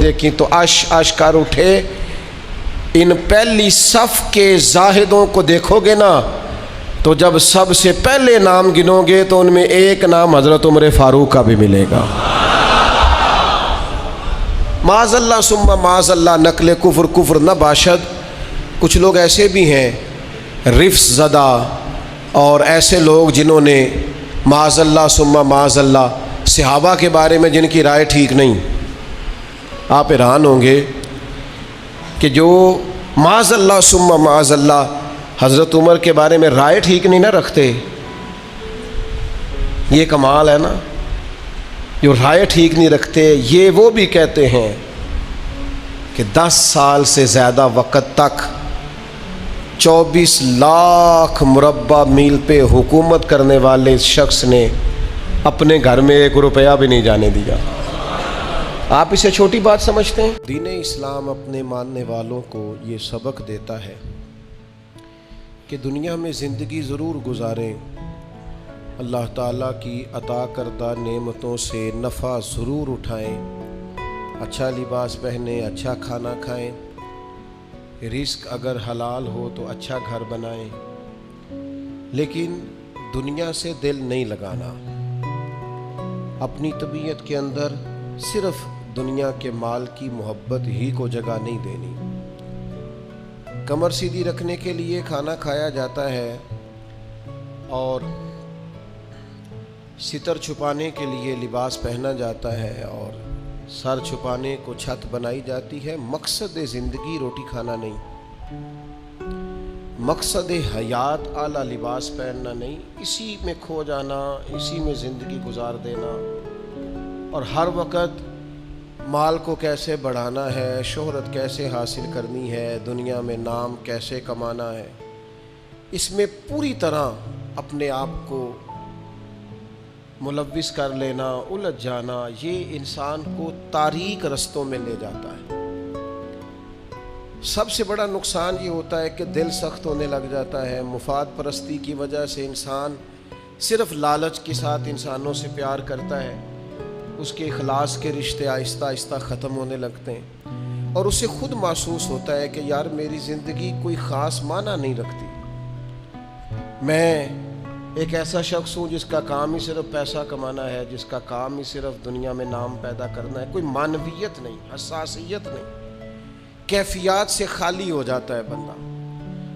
دیکھیں تو اش کر اٹھے. ان پہلی صف کے زاہدوں کو دیکھو گے نا تو جب سب سے پہلے نام گنو گے تو ان میں ایک نام حضرت عمر فاروق کا بھی ملے گا. معاذ اللہ ثم معاذ اللہ نقل کفر نہ باشد. کچھ لوگ ایسے بھی ہیں رفس زدہ اور ایسے لوگ جنہوں نے معاذ اللہ ثم معاذ اللہ صحابہ کے بارے میں جن کی رائے ٹھیک نہیں. آپ حیران ہوں گے کہ جو معاذ اللہ ثم معاذ اللہ حضرت عمر کے بارے میں رائے ٹھیک نہیں نہ رکھتے. یہ کمال ہے نا، جو رائے ٹھیک نہیں رکھتے. یہ وہ بھی کہتے ہیں کہ 10 سال سے زیادہ وقت تک 24 لاکھ مربع میل پہ حکومت کرنے والے شخص نے اپنے گھر میں 1 روپیہ بھی نہیں جانے دیا. آپ اسے چھوٹی بات سمجھتے ہیں؟ دین اسلام اپنے ماننے والوں کو یہ سبق دیتا ہے کہ دنیا میں زندگی ضرور گزاریں، اللہ تعالیٰ کی عطا کردہ نعمتوں سے نفع ضرور اٹھائیں، اچھا لباس پہنیں، اچھا کھانا کھائیں، رزق اگر حلال ہو تو اچھا گھر بنائیں، لیکن دنیا سے دل نہیں لگانا. اپنی طبیعت کے اندر صرف دنیا کے مال کی محبت ہی کو جگہ نہیں دینی. کمر سیدھی رکھنے کے لیے کھانا کھایا جاتا ہے اور ستر چھپانے کے لیے لباس پہنا جاتا ہے اور سر چھپانے کو چھت بنائی جاتی ہے. مقصد زندگی روٹی کھانا نہیں، مقصد حیات اعلیٰ لباس پہننا نہیں، اسی میں کھو جانا، اسی میں زندگی گزار دینا اور ہر وقت مال کو کیسے بڑھانا ہے، شہرت کیسے حاصل کرنی ہے، دنیا میں نام کیسے کمانا ہے، اس میں پوری طرح اپنے آپ کو ملوث کر لینا، الجھ جانا، یہ انسان کو تاریک رستوں میں لے جاتا ہے. سب سے بڑا نقصان یہ ہوتا ہے کہ دل سخت ہونے لگ جاتا ہے. مفاد پرستی کی وجہ سے انسان صرف لالچ کے ساتھ انسانوں سے پیار کرتا ہے، اس کے اخلاص کے رشتے آہستہ آہستہ ختم ہونے لگتے ہیں اور اسے خود محسوس ہوتا ہے کہ یار میری زندگی کوئی خاص معنی نہیں رکھتی. میں ایک ایسا شخص ہوں جس کا کام ہی صرف پیسہ کمانا ہے، جس کا کام ہی صرف دنیا میں نام پیدا کرنا ہے. کوئی معنویت نہیں، حساسیت نہیں، کیفیات سے خالی ہو جاتا ہے بندہ.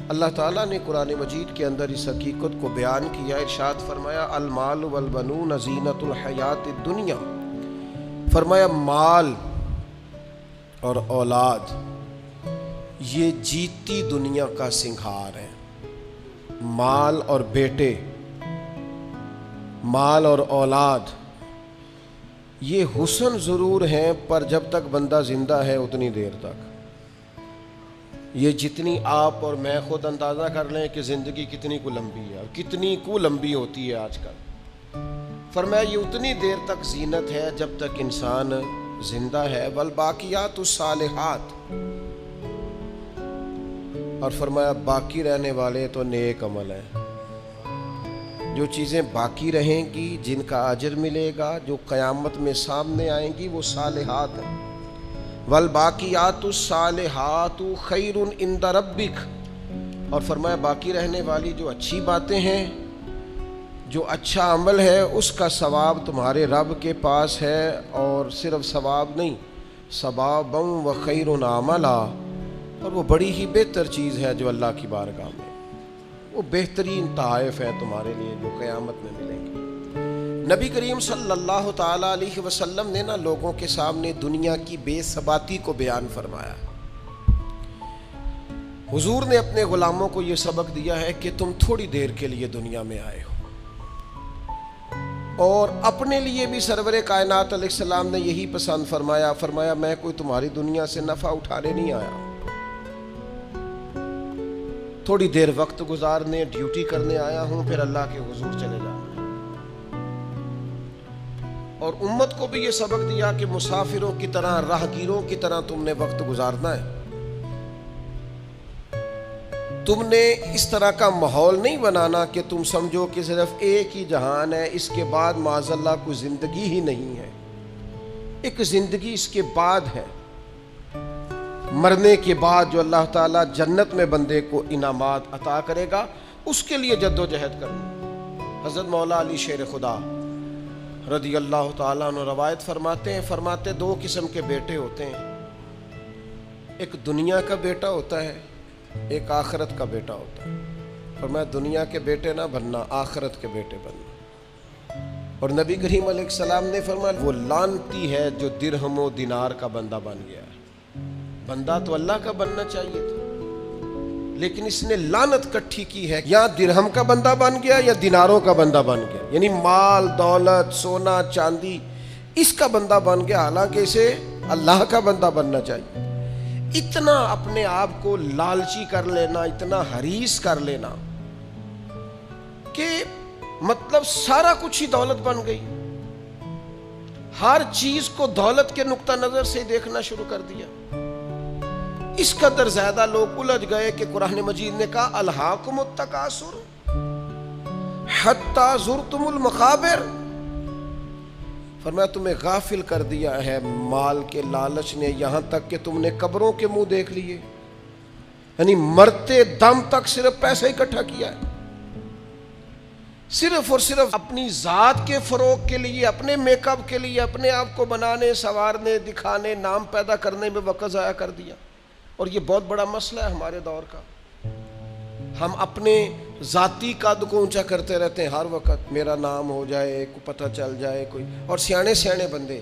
اللہ تعالیٰ نے قرآن مجید کے اندر اس حقیقت کو بیان کیا. ارشاد فرمایا المال والبنون زینت الحیات الدنیا. فرمایا مال اور اولاد یہ جیتی دنیا کا سنگھار ہے. مال اور بیٹے، مال اور اولاد یہ حسن ضرور ہیں پر جب تک بندہ زندہ ہے اتنی دیر تک. یہ جتنی آپ اور میں خود اندازہ کر لیں کہ زندگی کتنی کو لمبی ہے اور کتنی کو لمبی ہوتی ہے آج کل. فرمایا یہ اتنی دیر تک زینت ہے جب تک انسان زندہ ہے. والباقیات الصالحات، اور فرمایا باقی رہنے والے تو نیک عمل ہیں. جو چیزیں باقی رہیں گی، جن کا اجر ملے گا، جو قیامت میں سامنے آئیں گی، وہ صالحات ہیں. والباقیات الصالحات خیر عند ربک، اور فرمایا باقی رہنے والی جو اچھی باتیں ہیں، جو اچھا عمل ہے، اس کا ثواب تمہارے رب کے پاس ہے. اور صرف ثواب نہیں، ثوابا و خیر عملا، اور وہ بڑی ہی بہتر چیز ہے جو اللہ کی بارگاہ میں، وہ بہترین تحائف ہے تمہارے لیے جو قیامت میں ملیں گے. نبی کریم صلی اللہ تعالیٰ علیہ وسلم نے نا لوگوں کے سامنے دنیا کی بے ثباتی کو بیان فرمایا. حضور نے اپنے غلاموں کو یہ سبق دیا ہے کہ تم تھوڑی دیر کے لیے دنیا میں آئے ہو، اور اپنے لیے بھی سرور کائنات علیہ السلام نے یہی پسند فرمایا. فرمایا میں کوئی تمہاری دنیا سے نفع اٹھانے نہیں آیا، تھوڑی دیر وقت گزارنے، ڈیوٹی کرنے آیا ہوں، پھر اللہ کے حضور چلے جانا. اور امت کو بھی یہ سبق دیا کہ مسافروں کی طرح، راہگیروں کی طرح تم نے وقت گزارنا ہے. تم نے اس طرح کا ماحول نہیں بنانا کہ تم سمجھو کہ صرف ایک ہی جہان ہے، اس کے بعد معاذ اللہ کوئی زندگی ہی نہیں ہے. ایک زندگی اس کے بعد ہے. مرنے کے بعد جو اللہ تعالیٰ جنت میں بندے کو انعامات عطا کرے گا، اس کے لیے جد و جہد کرنا۔ حضرت مولا علی شیر خدا رضی اللہ تعالیٰ عنہ روایت فرماتے دو قسم کے بیٹے ہوتے ہیں، ایک دنیا کا بیٹا ہوتا ہے، ایک آخرت کا بیٹا ہوتا ہے۔ فرمایا دنیا کے بیٹے نہ بننا، آخرت کے بیٹے بننا۔ اور نبی کریم علیہ السلام نے فرمایا وہ لعنتی ہے جو درہم و دینار کا بندہ بن گیا ہے۔ بندہ تو اللہ کا بننا چاہیے تھا، لیکن اس نے لعنت کٹھی کی ہے، یا درہم کا بندہ بن گیا یا دیناروں کا بندہ بن گیا، یعنی مال دولت سونا چاندی اس کا بندہ بن گیا، حالانکہ اسے اللہ کا بندہ بننا چاہیے۔ اتنا اپنے آپ کو لالچی کر لینا، اتنا حریص کر لینا کہ مطلب سارا کچھ ہی دولت بن گئی، ہر چیز کو دولت کے نقطہ نظر سے دیکھنا شروع کر دیا۔ اس قدر زیادہ لوگ الجھ گئے کہ قرآن مجید نے کہا الہاکم التکاثر حتی زرتم المقابر، فرمایا تمہیں غافل کر دیا ہے مال کے لالچ نے، یہاں تک کہ تم نے قبروں کے منہ دیکھ لیے، یعنی مرتے دم تک صرف پیسہ اکٹھا کیا ہے، صرف اور صرف اپنی ذات کے فروغ کے لیے، اپنے میک اپ کے لیے، اپنے آپ کو بنانے سنوارنے دکھانے نام پیدا کرنے میں وقت ضائع کر دیا۔ اور یہ بہت بڑا مسئلہ ہے ہمارے دور کا، ہم اپنے ذاتی قد کو اونچا کرتے رہتے ہیں ہر وقت، میرا نام ہو جائے، کو پتہ چل جائے کوئی، اور سیانے بندے،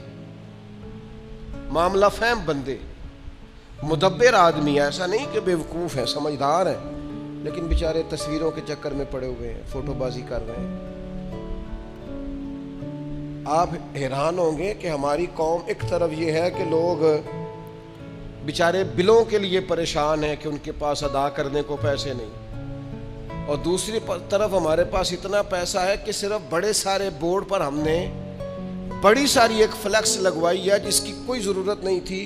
معاملہ فہم بندے، مدبر آدمی، ایسا نہیں کہ بے وقوف ہیں، سمجھدار ہیں، لیکن بیچارے تصویروں کے چکر میں پڑے ہوئے ہیں، فوٹو بازی کر رہے ہیں۔ آپ حیران ہوں گے کہ ہماری قوم ایک طرف یہ ہے کہ لوگ بیچارے بلوں کے لیے پریشان ہیں کہ ان کے پاس ادا کرنے کو پیسے نہیں، اور دوسری طرف ہمارے پاس اتنا پیسہ ہے کہ صرف بڑے سارے بورڈ پر ہم نے بڑی ساری ایک فلیکس لگوائی ہے جس کی کوئی ضرورت نہیں تھی،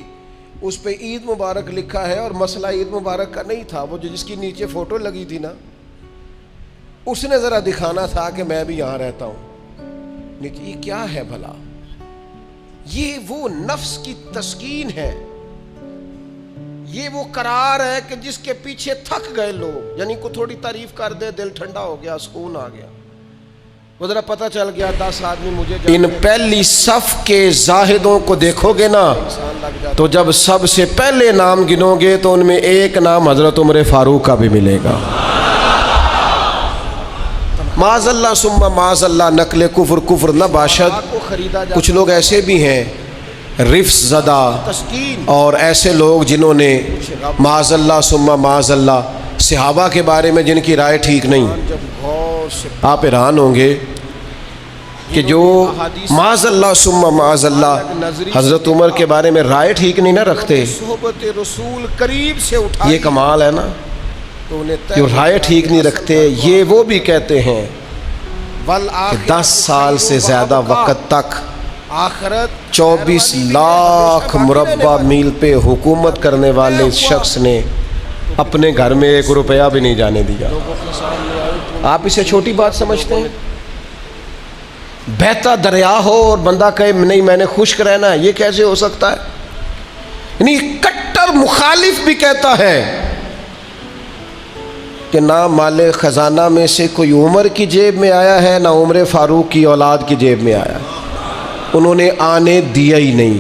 اس پہ عید مبارک لکھا ہے، اور مسئلہ عید مبارک کا نہیں تھا، وہ جو جس کی نیچے فوٹو لگی تھی نا، اس نے ذرا دکھانا تھا کہ میں بھی یہاں رہتا ہوں۔ یہ کیا ہے بھلا؟ یہ وہ نفس کی تسکین ہے، یہ وہ قرار ہے کہ جس کے پیچھے تھک گئے لوگ، یعنی کو تھوڑی تعریف کر دے دل ٹھنڈا ہو گیا، سکون آ گیا، وہ ذرا پتہ چل گیا 10 آدمی مجھے ان پہلی صف کے زاہدوں کو دیکھو گے نا، تو جب سب سے پہلے نام گنو گے تو ان میں ایک نام حضرت عمر فاروق کا بھی ملے گا۔ معاذ اللہ ثم معاذ اللہ، نقل کفر نہ باشد۔ کچھ لوگ ایسے بھی ہیں رفس زدہ، اور ایسے لوگ جنہوں نے معاذ اللہ ثم معاذ اللہ صحابہ کے بارے میں جن کی رائے ٹھیک نہیں، آپ حیران ہوں گے کہ جو معاذ اللہ ثم معاذ اللہ حضرت عمر کے بارے میں رائے ٹھیک نہیں نہ رکھتے، یہ کمال ہے نا، جو رائے ٹھیک نہیں رکھتے، یہ وہ بھی کہتے ہیں کہ 10 سال سے زیادہ وقت تک 24 لاکھ مربع میل پہ حکومت کرنے والے شخص نے اپنے گھر میں 1 روپیہ بھی نہیں جانے دیا۔ آپ اسے چھوٹی بات سمجھتے ہیں؟ بہتا دریا ہو اور بندہ کہے نہیں میں نے خشک رہنا ہے، یہ کیسے ہو سکتا ہے؟ یعنی کٹر مخالف بھی کہتا ہے کہ نہ مال خزانہ میں سے کوئی عمر کی جیب میں آیا ہے، نہ عمر فاروق کی اولاد کی جیب میں آیا، انہوں نے آنے دیا ہی نہیں۔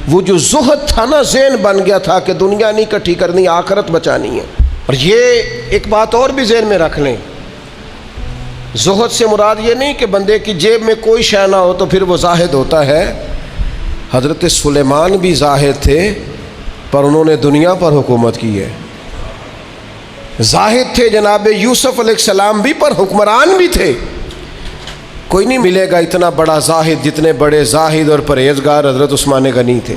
وہ جو زہد تھا نا، ذہن بن گیا تھا کہ دنیا نہیں کٹھی کرنی، آخرت بچانی ہے۔ اور یہ ایک بات اور بھی ذہن میں رکھ لیں، زہد سے مراد یہ نہیں کہ بندے کی جیب میں کوئی شے نہ ہو تو پھر وہ زاہد ہوتا ہے۔ حضرت سلیمان بھی زاہد تھے، پر انہوں نے دنیا پر حکومت کی ہے۔ زاہد تھے جناب یوسف علیہ السلام بھی، پر حکمران بھی تھے۔ کوئی نہیں ملے گا اتنا بڑا زاہد جتنے بڑے زاہد اور پرہیزگار حضرت عثمان غنی تھے،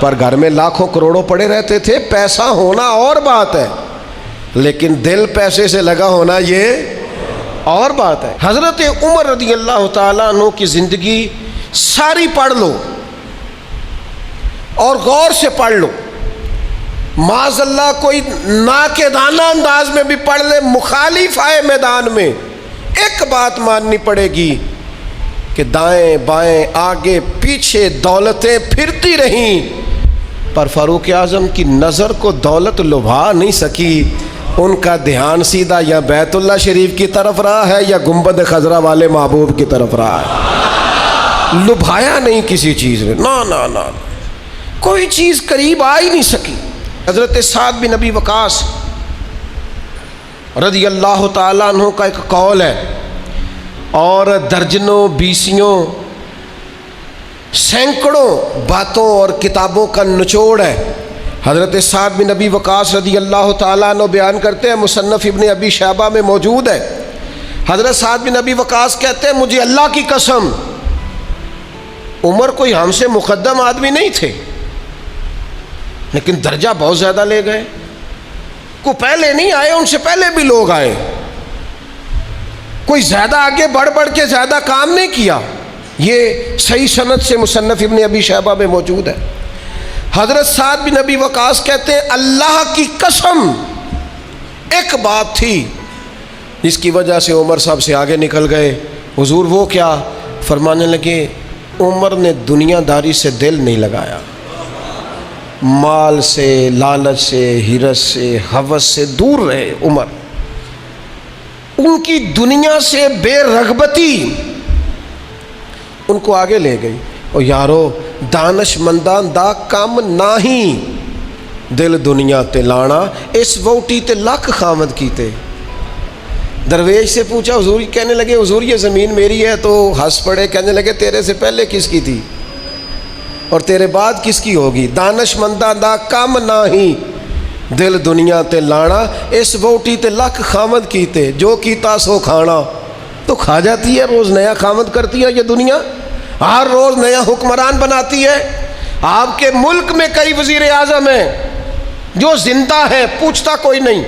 پر گھر میں لاکھوں کروڑوں پڑے رہتے تھے۔ پیسہ ہونا اور بات ہے، لیکن دل پیسے سے لگا ہونا یہ اور بات ہے۔ حضرت عمر رضی اللہ تعالیٰ عنہ کی زندگی ساری پڑھ لو اور غور سے پڑھ لو، معاذ اللہ کوئی ناقدانہ انداز میں بھی پڑھ لے، مخالف آئے میدان میں، ایک بات ماننی پڑے گی کہ دائیں بائیں آگے پیچھے دولتیں پھرتی رہیں، پر فاروق اعظم کی نظر کو دولت لبھا نہیں سکی، ان کا دھیان سیدھا یا بیت اللہ شریف کی طرف رہا ہے یا گنبد خضرا والے محبوب کی طرف رہا ہے، لبھایا نہیں کسی چیز نے، نہ کوئی چیز قریب آ ہی نہیں سکی۔ حضرت سعد بن ابی وقاص رضی اللہ تعالیٰ عنہ کا ایک قول ہے، اور درجنوں بیسیوں سینکڑوں باتوں اور کتابوں کا نچوڑ ہے۔ حضرت سعد بن ابی وقاص رضی اللہ تعالیٰ عنہ بیان کرتے ہیں، مصنف ابن ابی شیبہ میں موجود ہے، حضرت سعد بن ابی وقاص کہتے ہیں مجھے اللہ کی قسم عمر کوئی ہم سے مقدم آدمی نہیں تھے، لیکن درجہ بہت زیادہ لے گئے، کو پہلے نہیں آئے، ان سے پہلے بھی لوگ آئے، کوئی زیادہ آگے بڑھ کے زیادہ کام نہیں کیا۔ یہ صحیح سند سے مصنف ابن ابی شیبہ میں موجود ہے۔ حضرت سعد بن ابی وقاص کہتے ہیں اللہ کی قسم ایک بات تھی جس کی وجہ سے عمر صاحب سے آگے نکل گئے۔ حضور وہ کیا؟ فرمانے لگے عمر نے دنیا داری سے دل نہیں لگایا، مال سے، لالچ سے، حرص سے، ہوس سے دور رہے عمر، ان کی دنیا سے بے رغبتی ان کو آگے لے گئی۔ اور یارو دانش مندان دا کم نہیں، دل دنیا تے لانا، اس ووٹی تے لکھ خامد کیتے۔ درویش سے پوچھا حضور، کہنے لگے حضور یہ زمین میری ہے، تو ہنس پڑے، کہنے لگے تیرے سے پہلے کس کی تھی اور تیرے بعد کس کی ہوگی؟ دانش مندان دا کم نہیں، دل دنیا تے لانا، اس ووٹی تے لکھ خامد کیتے، جو کیتا سو کھانا۔ تو کھا جاتی ہے، روز نیا خامد کرتی ہے یہ دنیا، ہر روز نیا حکمران بناتی ہے۔ آپ کے ملک میں کئی وزیر اعظم ہیں جو زندہ ہیں، پوچھتا کوئی نہیں،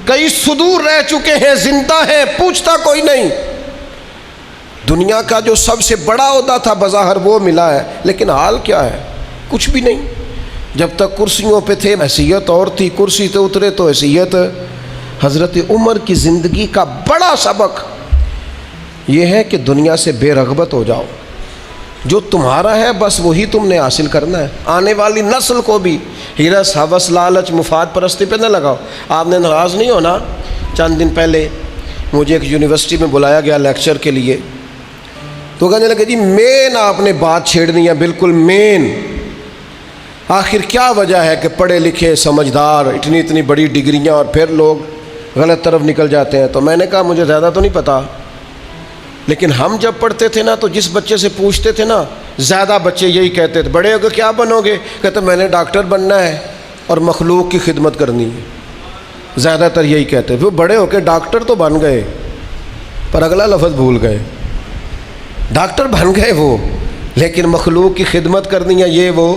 کئی صدور رہ چکے ہیں، زندہ ہیں، پوچھتا کوئی نہیں۔ دنیا کا جو سب سے بڑا عہدہ تھا بظاہر وہ ملا ہے، لیکن حال کیا ہے؟ کچھ بھی نہیں۔ جب تک کرسیوں پہ تھے حیثیت اور تھی، کرسی سے اترے تو حیثیت۔ حضرت عمر کی زندگی کا بڑا سبق یہ ہے کہ دنیا سے بے رغبت ہو جاؤ، جو تمہارا ہے بس وہی تم نے حاصل کرنا ہے۔ آنے والی نسل کو بھی حرص، ہوس، لالچ، مفاد پرستی پہ نہ لگاؤ۔ آپ نے ناراض نہیں ہونا، چند دن پہلے مجھے ایک یونیورسٹی میں بلایا گیا لیکچر کے لیے، تو کہنے لگے جی مین آپ نے بات چھیڑنی ہے، بالکل مین۔ آخر کیا وجہ ہے کہ پڑھے لکھے سمجھدار اتنی بڑی ڈگریاں اور پھر لوگ غلط طرف نکل جاتے ہیں؟ تو میں نے کہا مجھے زیادہ تو نہیں پتا، لیکن ہم جب پڑھتے تھے نا تو جس بچے سے پوچھتے تھے نا، زیادہ بچے یہی کہتے تھے بڑے ہو کے کیا بنو گے؟ کہتے میں نے ڈاکٹر بننا ہے اور مخلوق کی خدمت کرنی ہے، زیادہ تر یہی کہتے تھے۔ وہ بڑے ہو کے ڈاکٹر تو بن گئے پر اگلا لفظ بھول گئے، ڈاکٹر بن گئے وہ، لیکن مخلوق کی خدمت کرنی ہے یہ وہ۔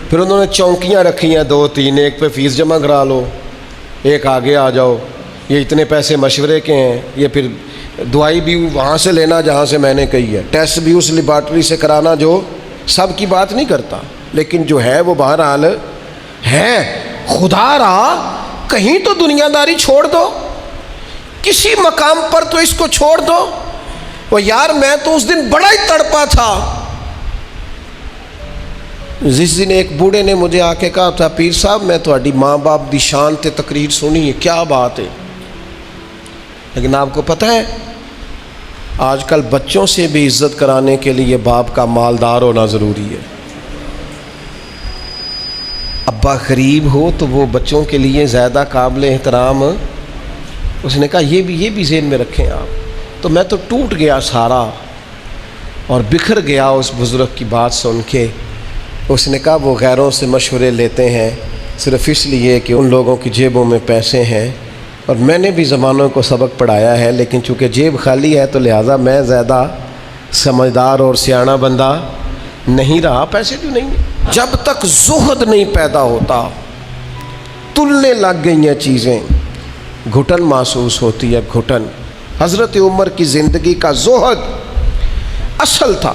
پھر انہوں نے چونکیاں رکھی ہیں 2-3، ایک پہ فیس جمع کرا لو، ایک آگے آ جاؤ، یہ اتنے پیسے مشورے کے ہیں، یہ پھر دوائی بھی وہاں سے لینا جہاں سے میں نے کہی ہے، ٹیسٹ بھی اس لیبارٹری سے کرانا جو سب کی بات نہیں کرتا، لیکن جو ہے وہ بہرحال ہے۔ خدا را کہیں تو دنیا داری چھوڑ دو، کسی مقام پر تو اس کو چھوڑ دو۔ وہ یار میں تو اس دن بڑا ہی تڑپا تھا، جس دن ایک بوڑھے نے مجھے آ کے کہا تھا پیر صاحب میں تہاڈی ماں باپ دی شان تے تقریر سنی ہے، کیا بات ہے، لیکن آپ کو پتہ ہے آج کل بچوں سے بھی عزت کرانے کے لیے باپ کا مالدار ہونا ضروری ہے۔ ابا غریب ہو تو وہ بچوں کے لیے زیادہ قابل احترام۔ اس نے کہا یہ بھی ذہن میں رکھیں آپ۔ تو میں تو ٹوٹ گیا سارا اور بکھر گیا اس بزرگ کی بات سن کے۔ اس نے کہا وہ غیروں سے مشورے لیتے ہیں صرف اس لیے کہ ان لوگوں کی جیبوں میں پیسے ہیں، اور میں نے بھی زمانوں کو سبق پڑھایا ہے، لیکن چونکہ جیب خالی ہے تو لہٰذا میں زیادہ سمجھدار اور سیاںا بندہ نہیں رہا۔ پیسے کیوں نہیں؟ جب تک زہد نہیں پیدا ہوتا، تلنے لگ گئی ہیں چیزیں، گھٹن محسوس ہوتی ہے، گھٹن۔ حضرت عمر کی زندگی کا زہد اصل تھا۔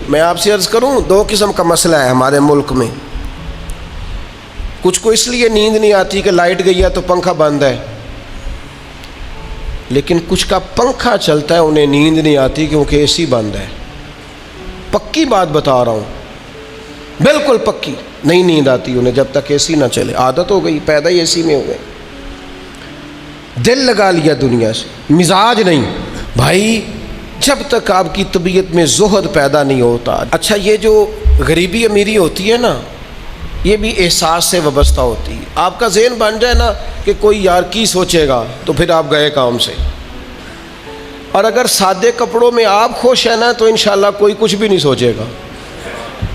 میں آپ سے عرض کروں 2 قسم کا مسئلہ ہے ہمارے ملک میں۔ کچھ کو اس لیے نیند نہیں آتی کہ لائٹ گئی ہے تو پنکھا بند ہے، لیکن کچھ کا پنکھا چلتا ہے انہیں نیند نہیں آتی کیونکہ اے سی بند ہے۔ پکی بات بتا رہا ہوں، بالکل پکی۔ نہیں نیند آتی انہیں جب تک اے سی نہ چلے، عادت ہو گئی، پیدا ہی اے سی میں ہو گئے، دل لگا لیا دنیا سے، مزاج نہیں۔ بھائی جب تک آپ کی طبیعت میں زہد پیدا نہیں ہوتا، اچھا یہ جو غریبی امیری ہوتی ہے نا، یہ بھی احساس سے وابستہ ہوتی ہے۔ آپ کا ذہن بن جائے نا کہ کوئی یار کی سوچے گا، تو پھر آپ گئے کام سے۔ اور اگر سادے کپڑوں میں آپ خوش ہیں نا تو انشاءاللہ کوئی کچھ بھی نہیں سوچے گا۔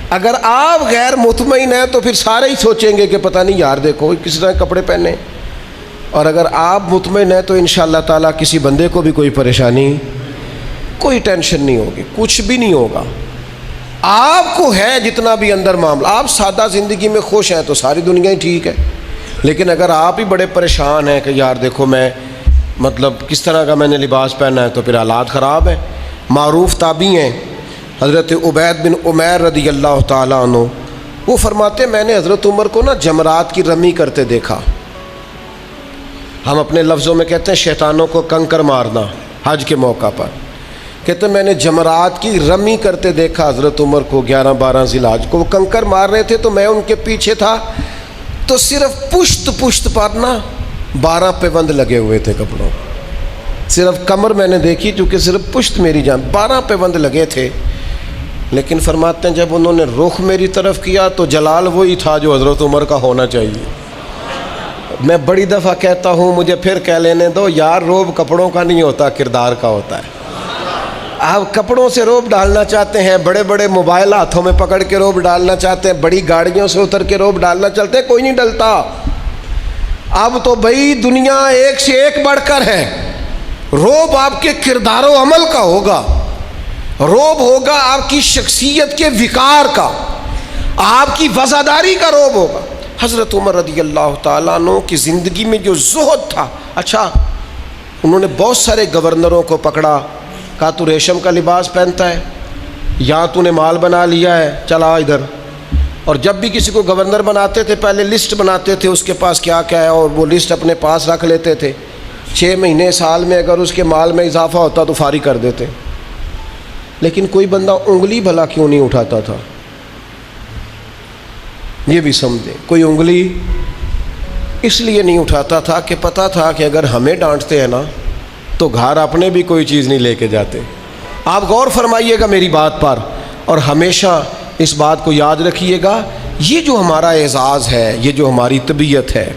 اگر آپ غیر مطمئن ہیں تو پھر سارے ہی سوچیں گے کہ پتہ نہیں یار دیکھو کس طرح کپڑے پہنے۔ اور اگر آپ مطمئن ہیں تو انشاءاللہ تعالیٰ کسی بندے کو بھی کوئی پریشانی، کوئی ٹینشن نہیں ہوگی، کچھ بھی نہیں ہوگا۔ آپ کو ہے جتنا بھی اندر معاملہ، آپ سادہ زندگی میں خوش ہیں تو ساری دنیا ہی ٹھیک ہے۔ لیکن اگر آپ ہی بڑے پریشان ہیں کہ یار دیکھو میں مطلب کس طرح کا میں نے لباس پہنا ہے، تو پھر حالات خراب ہیں۔ معروف تابعی ہیں حضرت عبید بن عمیر رضی اللہ تعالیٰ عنہ، وہ فرماتے میں نے حضرت عمر کو نا جمرات کی رمی کرتے دیکھا۔ ہم اپنے لفظوں میں کہتے ہیں شیطانوں کو کنکر مارنا، حج کے موقع پر کہتے ہیں میں نے جمرات کی رمی کرتے دیکھا حضرت عمر کو 11-12 ذی الحج کو، وہ کنکر مار رہے تھے تو میں ان کے پیچھے تھا، تو صرف پشت پر نا 12 پیوند لگے ہوئے تھے کپڑوں، صرف کمر میں نے دیکھی چونکہ صرف پشت میری جان 12 پیوند لگے تھے۔ لیکن فرماتے ہیں جب انہوں نے رخ میری طرف کیا تو جلال وہی تھا جو حضرت عمر کا ہونا چاہیے۔ میں بڑی دفعہ کہتا ہوں، مجھے پھر کہہ لینے دو، یار روب کپڑوں کا نہیں ہوتا، کردار کا ہوتا ہے۔ آپ کپڑوں سے روب ڈالنا چاہتے ہیں، بڑے بڑے موبائل ہاتھوں میں پکڑ کے روب ڈالنا چاہتے ہیں، بڑی گاڑیوں سے اتر کے روب ڈالنا چلتے ہیں، کوئی نہیں ڈلتا۔ اب تو بھئی دنیا ایک سے ایک بڑھ کر ہے، روب آپ کے کردار و عمل کا ہوگا، روب ہوگا آپ کی شخصیت کے وقار کا، آپ کی وفاداری کا روب ہوگا۔ حضرت عمر رضی اللہ تعالیٰ عنہ کی زندگی میں جو زہد تھا، اچھا انہوں نے بہت سارے گورنروں کو پکڑا، کہا تو ریشم کا لباس پہنتا ہے، یا تو نے مال بنا لیا ہے، چلا ادھر۔ اور جب بھی کسی کو گورنر بناتے تھے پہلے لسٹ بناتے تھے اس کے پاس کیا کیا ہے، اور وہ لسٹ اپنے پاس رکھ لیتے تھے، 6 مہینے سال میں اگر اس کے مال میں اضافہ ہوتا تو فارغ کر دیتے۔ لیکن کوئی بندہ انگلی بھلا کیوں نہیں اٹھاتا تھا، یہ بھی سمجھے، کوئی انگلی اس لیے نہیں اٹھاتا تھا کہ پتہ تھا کہ اگر ہمیں ڈانٹتے ہیں نا تو گھر اپنے بھی کوئی چیز نہیں لے کے جاتے۔ آپ غور فرمائیے گا میری بات پر، اور ہمیشہ اس بات کو یاد رکھیے گا، یہ جو ہمارا اعزاز ہے، یہ جو ہماری طبیعت ہے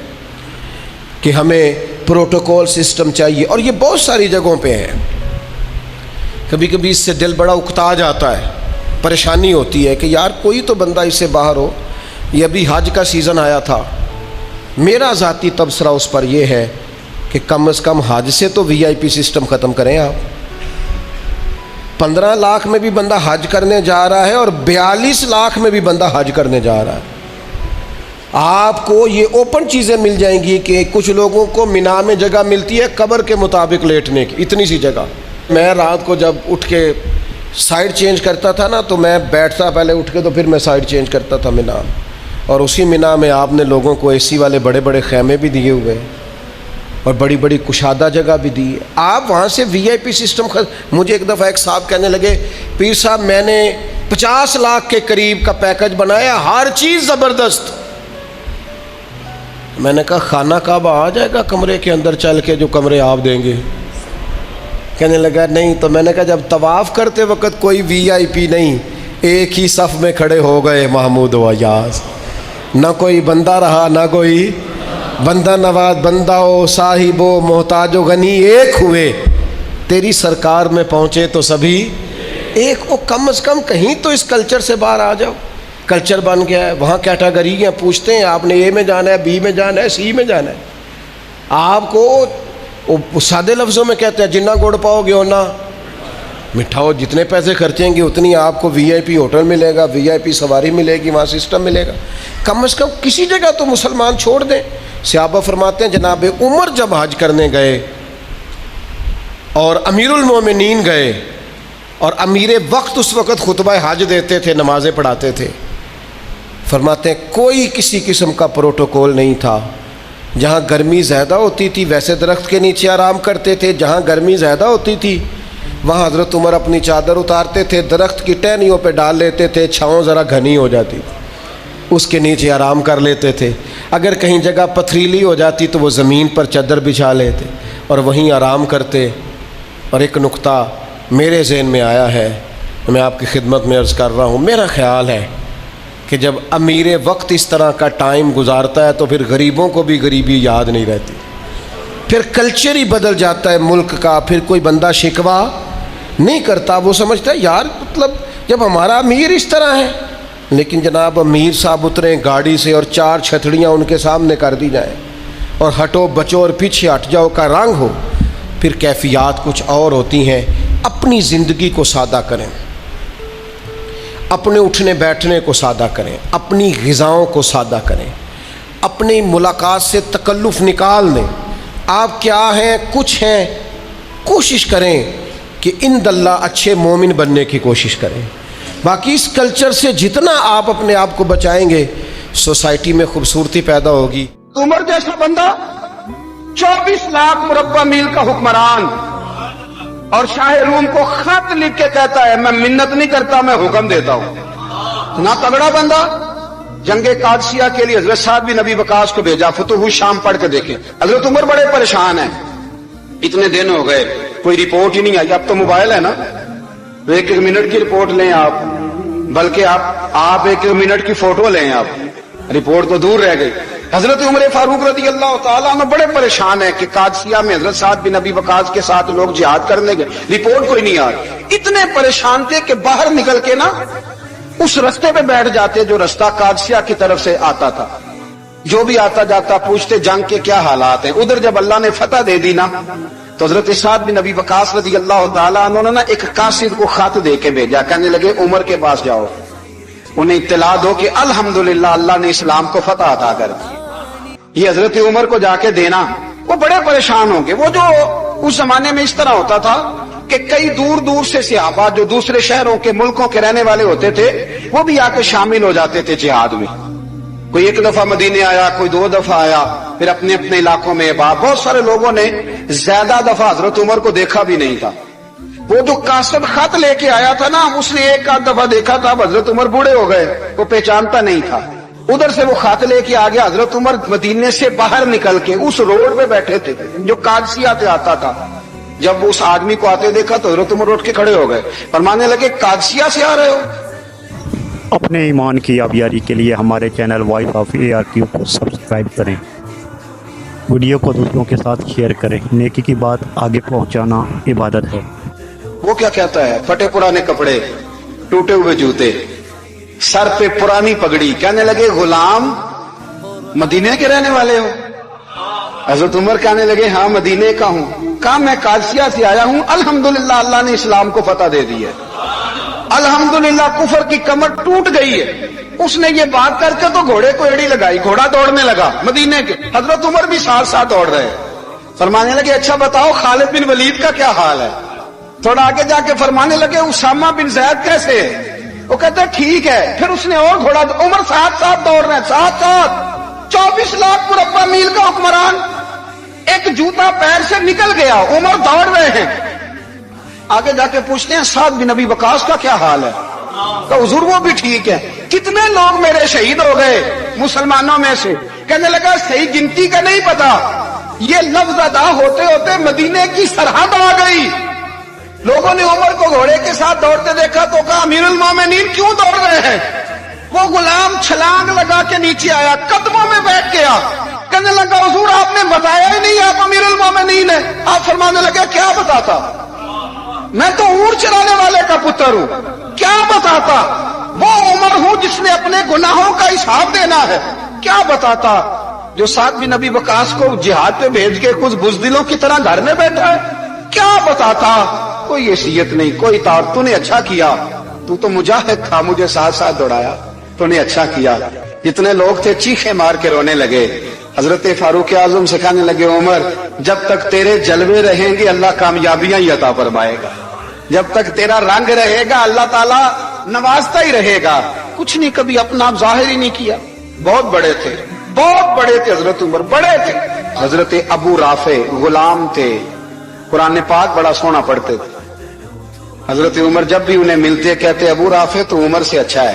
کہ ہمیں پروٹوکول سسٹم چاہیے، اور یہ بہت ساری جگہوں پہ ہے۔ کبھی کبھی اس سے دل بڑا اکتا جاتا ہے، پریشانی ہوتی ہے کہ یار کوئی تو بندہ اس سے باہر ہو۔ یہ ابھی حج کا سیزن آیا تھا، میرا ذاتی تبصرہ اس پر یہ ہے کہ کم از کم حج سے تو وی آئی پی سسٹم ختم کریں آپ۔ 15 لاکھ میں بھی بندہ حج کرنے جا رہا ہے اور 42 لاکھ میں بھی بندہ حج کرنے جا رہا ہے۔ آپ کو یہ اوپن چیزیں مل جائیں گی کہ کچھ لوگوں کو مینا میں جگہ ملتی ہے قبر کے مطابق لیٹنے کی، اتنی سی جگہ۔ میں رات کو جب اٹھ کے سائڈ چینج کرتا تھا نا تو میں بیٹھتا پہلے اٹھ کے، تو پھر میں سائڈ چینج کرتا تھا مینا، اور اسی مینا میں آپ نے لوگوں کو اے سی والے بڑے بڑے خیمے بھی دیے ہوئے اور بڑی بڑی کشادہ جگہ بھی دی ہے۔ آپ وہاں سے وی آئی پی سسٹم مجھے ایک دفعہ ایک صاحب کہنے لگے، پیر صاحب میں نے 50 لاکھ کے قریب کا پیکج بنایا، ہر چیز زبردست۔ میں نے کہا خانہ کعبہ آ جائے گا کمرے کے اندر چل کے جو کمرے آپ دیں گے؟ کہنے لگا نہیں۔ تو میں نے کہا جب طواف کرتے وقت کوئی وی آئی پی نہیں، ایک ہی صف میں کھڑے ہو گئے محمود و ایاز، نہ کوئی بندہ رہا نہ کوئی بندہ نواز، بندہ و صاحب و محتاج و غنی ایک ہوئے، تیری سرکار میں پہنچے تو سبھی ایک۔ او کم از کم کہیں تو اس کلچر سے باہر آ جاؤ۔ کلچر بن گیا ہے، وہاں کیٹاگری ہیں، پوچھتے ہیں آپ نے اے میں جانا ہے، بی میں جانا ہے، سی میں جانا ہے۔ آپ کو سادے لفظوں میں کہتے ہیں جنہ گڑ پاؤ گے ہونا میٹھا ہو، جتنے پیسے خرچیں گے اتنی آپ کو وی آئی پی ہوٹل ملے گا، وی آئی پی سواری ملے گی، وہاں سسٹم ملے گا۔ کم از کم کسی جگہ تو مسلمان چھوڑ دیں۔ صحابہ فرماتے ہیں جناب عمر جب حج کرنے گئے اور امیر المومنین گئے، اور امیر وقت اس وقت خطبہ حج دیتے تھے، نمازیں پڑھاتے تھے، فرماتے ہیں کوئی کسی قسم کا پروٹوکول نہیں تھا۔ جہاں گرمی زیادہ ہوتی تھی ویسے درخت کے نیچے آرام کرتے تھے، جہاں گرمی زیادہ ہوتی تھی وہاں حضرت عمر اپنی چادر اتارتے تھے، درخت کی ٹہنیوں پہ ڈال لیتے تھے، چھاؤں ذرا گھنی ہو جاتی تھی، اس کے نیچے آرام کر لیتے تھے. اگر کہیں جگہ پتھریلی ہو جاتی تو وہ زمین پر چادر بچھا لیتے اور وہیں آرام کرتے. اور ایک نقطہ میرے ذہن میں آیا ہے، میں آپ کی خدمت میں عرض کر رہا ہوں. میرا خیال ہے کہ جب امیر وقت اس طرح کا ٹائم گزارتا ہے تو پھر غریبوں کو بھی غریبی یاد نہیں رہتی، پھر کلچر ہی بدل جاتا ہے ملک کا. پھر کوئی بندہ شکوہ نہیں کرتا، وہ سمجھتا ہے یار مطلب جب ہمارا امیر اس طرح ہے. لیکن جناب امیر صاحب اتریں گاڑی سے اور 4 چھتڑیاں ان کے سامنے کر دی جائیں اور ہٹو بچو اور پیچھے ہٹ جاؤ کا رنگ ہو، پھر کیفیات کچھ اور ہوتی ہیں. اپنی زندگی کو سادہ کریں، اپنے اٹھنے بیٹھنے کو سادہ کریں، اپنی غذاؤں کو سادہ کریں، اپنی ملاقات سے تکلف نکال دیں. آپ کیا ہیں، کچھ ہیں، کوشش کریں کہ اند اللہ اچھے مومن بننے کی کوشش کریں. باقی اس کلچر سے جتنا آپ اپنے آپ کو بچائیں گے سوسائٹی میں خوبصورتی پیدا ہوگی. عمر جیسا بندہ 24 لاکھ مربع میل کا حکمران اور شاہ روم کو خط لکھ کے کہتا ہے میں منت نہیں کرتا، میں حکم دیتا ہوں. اتنا تگڑا بندہ. جنگ قادسیہ کے لیے حضرت سعد بن ابی وقاص کو بھیجا، فتوح شام پڑھ کے دیکھیں. حضرت عمر بڑے پریشان ہیں، اتنے دن ہو گئے کوئی رپورٹ ہی نہیں آئی. اب تو موبائل ہے نا، 1 منٹ کی رپورٹ لیں آپ، بلکہ آپ 1 منٹ کی فوٹو لیں، آپ رپورٹ تو دور رہ گئی. حضرت عمر فاروق رضی اللہ تعالیٰ عنہ بڑے پریشان ہیں کہ قادسیہ میں حضرت سعد بن ابی وقاص کے ساتھ لوگ جہاد کرنے گئے، رپورٹ کوئی نہیں آ رہی. اتنے پریشان تھے کہ باہر نکل کے نا اس رستے پہ بیٹھ جاتے جو رستہ قادسیہ کی طرف سے آتا تھا. جو بھی آتا جاتا پوچھتے جنگ کے کیا حالات ہیں. ادھر جب اللہ نے فتح دے دی نا تو حضرت سعد بن ابی وقاص رضی اللہ تعالیٰ عنہ نے ایک قاصد کو خط دے کے بھیجا. کہنے لگے عمر کے پاس جاؤ، انہیں اطلاع دو کہ الحمدللہ اللہ نے اسلام کو فتح عطا کر دی. یہ حضرت عمر کو جا کے دینا. وہ بڑے پریشان ہوں گے. وہ جو اس زمانے میں اس طرح ہوتا تھا کہ کئی دور دور سے صحابہ جو دوسرے شہروں کے ملکوں کے رہنے والے ہوتے تھے وہ بھی آ کے شامل ہو جاتے تھے جہاد میں. کوئی 1 دفعہ مدینے آیا، کوئی 2 دفعہ آیا، پھر اپنے اپنے علاقوں میں. بہت سارے لوگوں نے زیادہ دفعہ حضرت عمر کو دیکھا بھی نہیں تھا. وہ جو قاصد خط لے کے آیا تھا نا، اس نے 1 دفعہ دیکھا تھا. حضرت عمر بوڑھے ہو گئے، وہ پہچانتا نہیں تھا. ادھر سے وہ خط لے کے آ گیا. حضرت عمر مدینے سے باہر نکل کے اس روڈ پہ بیٹھے تھے جو قادسیہ سے آتا تھا. جب اس آدمی کو آتے دیکھا تو حضرت عمر اٹھ کے کھڑے ہو گئے، فرمانے لگے قادسیہ سے آ رہے ہو؟ اپنے ایمان کی آبیاری کے لیے ہمارے چینل وائس آف ARQ کو سبسکرائب کریں، ویڈیو کو دوسروں کے ساتھ شیئر کریں. نیکی کی بات آگے پہنچانا عبادت ہے. وہ کیا کہتا ہے؟ پھٹے پرانے کپڑے، ٹوٹے ہوئے جوتے، سر پہ پرانی پگڑی. کہنے لگے غلام مدینے کے رہنے والے ہو؟ حضرت عمر کہنے لگے ہاں مدینے کا ہوں. کہا میں قادسیہ سے آیا ہوں، الحمدللہ اللہ نے اسلام کو فتح دے دی ہے، الحمدللہ کفر کی کمر ٹوٹ گئی ہے. اس نے یہ بات کر کے تو گھوڑے کو ایڑی لگائی، گھوڑا دوڑنے لگا مدینے کے. حضرت عمر بھی ساتھ ساتھ دوڑ رہے. فرمانے لگے اچھا بتاؤ خالد بن ولید کا کیا حال ہے؟ تھوڑا آگے جا کے فرمانے لگے اسامہ بن زید کیسے ہے؟ وہ کہتے ہیں ٹھیک ہے. پھر اس نے اور گھوڑا. عمر ساتھ ساتھ دوڑ رہے ہیں، ساتھ ساتھ. 24 لاکھ مربع میل کا حکمران، ایک جوتا پیر سے نکل گیا، عمر دوڑ رہے ہیں. آگے جا کے پوچھتے ہیں سعد بن ابی وقاص کا کیا حال ہے؟ تو حضور وہ بھی ٹھیک ہے. کتنے لوگ میرے شہید ہو گئے مسلمانوں میں سے؟ کہنے لگا صحیح گنتی کا نہیں پتا، یہ لفظ ادا ہوتے ہوتے مدینے کی سرحد آ گئی. لوگوں نے عمر کو گھوڑے کے ساتھ دوڑتے دیکھا تو کہا امیر المومنین کیوں دوڑ رہے ہیں؟ وہ غلام چھلانگ لگا کے نیچے آیا، قدموں میں بیٹھ گیا. کہنے لگا حضور آپ نے بتایا ہی نہیں آپ امیر المومنین ہیں. آپ فرمانے لگے کیا بتاتا؟ میں تو اونٹ چرانے والے کا پتر ہوں، کیا بتاتا؟ وہ عمر ہوں جس نے اپنے گناہوں کا حساب دینا ہے، کیا بتاتا؟ جو سعد بن ابی وقاص کو جہاد پہ بھیج کے کچھ بزدلوں کی طرح گھر میں بیٹھا ہے، کیا بتاتا؟ کوئی حیثیت نہیں، کوئی طاقت. تو نے اچھا کیا، تو مجاہد تھا، مجھے ساتھ ساتھ دوڑایا، تو نے اچھا کیا. جتنے لوگ تھے چیخے مار کے رونے لگے. حضرت فاروق اعظم سکھانے لگے عمر جب تک تیرے جلوے رہیں گے اللہ کامیابیاں ہی عطا فرمائے گا، جب تک تیرا رنگ رہے گا اللہ تعالیٰ نوازتا ہی رہے گا. کچھ نہیں کبھی اپنا ظاہر ہی نہیں کیا. بہت بڑے تھے، بہت بڑے تھے حضرت عمر، بڑے تھے. حضرت ابو رافع غلام تھے، قرآن پاک بڑا سونا پڑھتے تھے. حضرت عمر جب بھی انہیں ملتے کہتے ابو رافع تو عمر سے اچھا ہے.